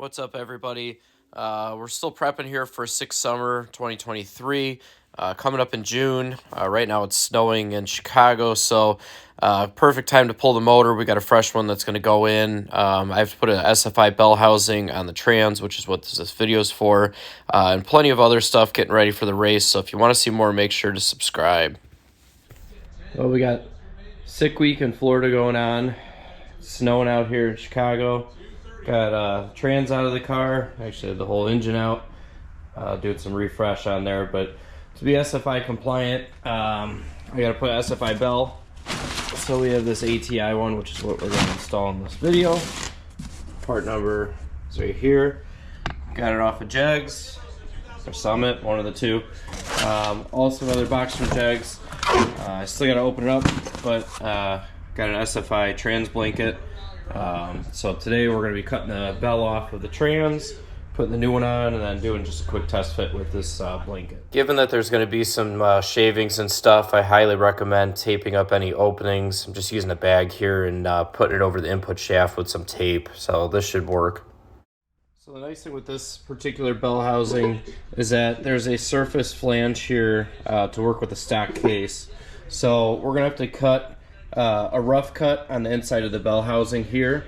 What's up, everybody? We're still prepping here for summer 2023. Coming up in June. Right now it's snowing in Chicago, so perfect time to pull the motor. We got a fresh one that's going to go in. I have to put an SFI bell housing on the trans, which is what this video is for, and plenty of other stuff getting ready for the race. So if you want to see more, make sure to subscribe. Well, we got sick week in Florida going on. It's snowing out here in Chicago. Got trans out of the car, actually the whole engine out, doing some refresh on there, but to be SFI compliant, I gotta put SFI bell. So we have this ATI one, which is what we're gonna install in this video. Part number is right here. Got it off of Jegs, or Summit, one of the two. Also another box from Jegs. I still gotta open it up, but got an SFI trans blanket. So today we're going to be cutting the bell off of the trans, putting the new one on, and then doing just a quick test fit with this blanket. Given that there's going to be some shavings and stuff, I highly recommend taping up any openings. I'm just using a bag here and putting it over the input shaft with some tape, so this should work. So the nice thing with this particular bell housing is that there's a surface flange here to work with the stock case. So we're going to have to cut a rough cut on the inside of the bell housing here,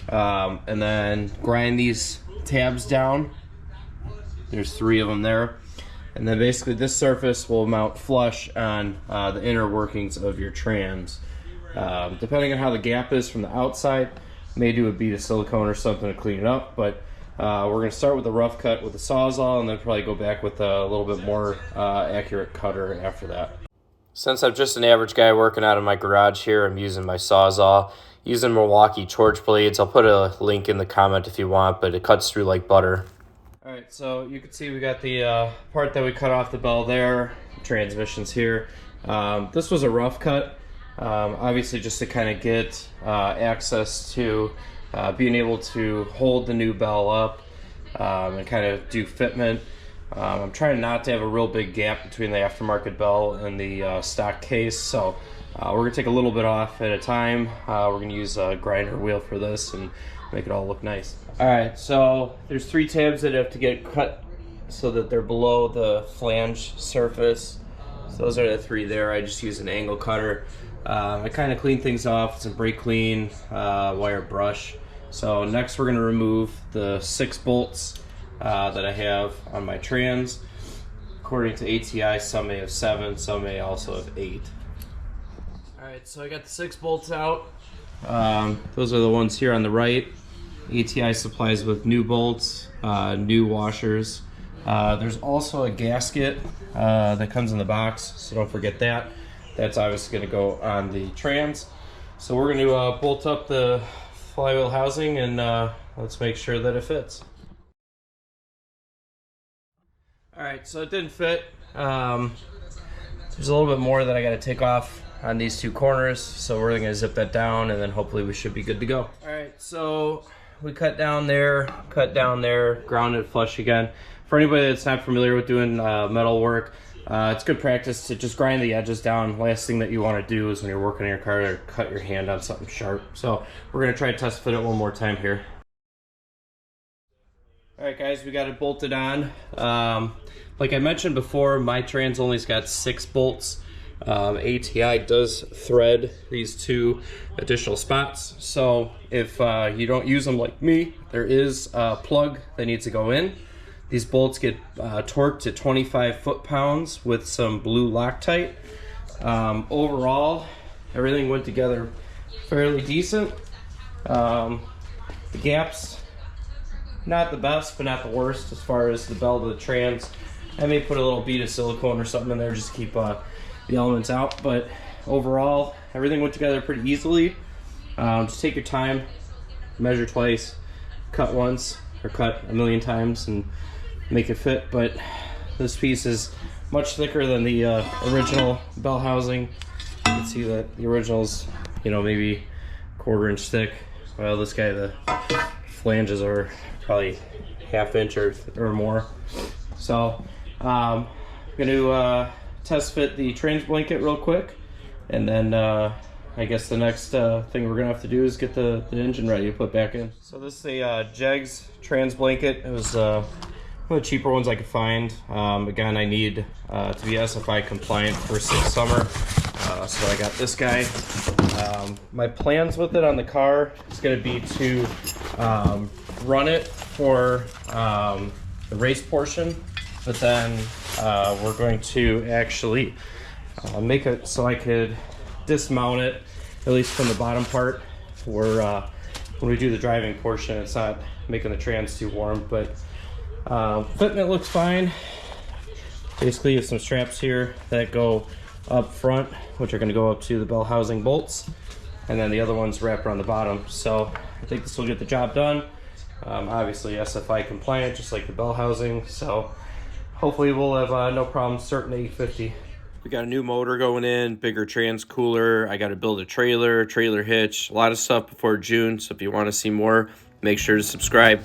and then grind these tabs down. There's 3 of them there, and then basically this surface will mount flush on the inner workings of your trans. Depending on how the gap is from the outside, may do a bead of silicone or something to clean it up, but we're going to start with a rough cut with a Sawzall, and then probably go back with a little bit more accurate cutter after that. Since I'm just an average guy working out of my garage here, I'm using my Sawzall, using Milwaukee torch blades. I'll put a link in the comment if you want, but it cuts through like butter. Alright, so you can see we got the part that we cut off the bell there, transmissions here. This was a rough cut, obviously just to kind of get access to being able to hold the new bell up and kind of do fitment. I'm trying not to have a real big gap between the aftermarket bell and the stock case, so we're going to take a little bit off at a time. We're going to use a grinder wheel for this and make it all look nice. Alright, so there's 3 tabs that have to get cut so that they're below the flange surface. So those are the 3 there. I just use an angle cutter. I kind of clean things off with some brake clean, wire brush. So next we're going to remove the 6 bolts that I have on my trans. According to ATI, some may have 7, some may also have 8. Alright, so I got the 6 bolts out. Those are the ones here on the right. ATI supplies with new bolts, new washers. There's also a gasket that comes in the box, so don't forget that. That's obviously going to go on the trans. So we're going to bolt up the flywheel housing and let's make sure that it fits. Alright, so it didn't fit. There's a little bit more that I got to take off on these 2 corners, so we're going to zip that down and then hopefully we should be good to go. Alright, so we cut down there, grounded flush again. For anybody that's not familiar with doing metal work, it's good practice to just grind the edges down. Last thing that you want to do is when you're working on your car to cut your hand on something sharp. So we're going to try to test fit it one more time here. Alright guys, we got it bolted on. Like I mentioned before, my trans only's got 6 bolts. ATI does thread these 2 additional spots. So if you don't use them like me, there is a plug that needs to go in. These bolts get torqued to 25 foot-pounds with some blue Loctite. Overall, everything went together fairly decent. The gaps, not the best, but not the worst as far as the bell to the trans. I may put a little bead of silicone or something in there just to keep the elements out, but overall, everything went together pretty easily. Just take your time, measure twice, cut once, or cut a million times and make it fit, but this piece is much thicker than the original bell housing. You can see that the original's, maybe 1/4 inch thick. Well, this guy, the flanges are probably 1/2 inch or more. So I'm going to test fit the trans blanket real quick, and then I guess the next thing we're gonna have to do is get the engine ready to put back in. So this is a Jegs trans blanket. It was one of the cheaper ones I could find. Again, I need to be SFI compliant for 6th summer, so I got this guy. My plans with it on the car is gonna be to run it for the race portion, but then we're going to actually make it so I could dismount it, at least from the bottom part, where when we do the driving portion, it's not making the trans too warm. But fitment looks fine. Basically, you have some straps here that go up front, which are going to go up to the bell housing bolts, and then the other ones wrap around the bottom. So I think this will get the job done. Obviously SFI compliant, just like the bell housing, so hopefully we'll have no problem starting the 850. We got a new motor going in, bigger trans cooler. I got to build a trailer hitch, a lot of stuff before June. So if you want to see more, make sure to subscribe.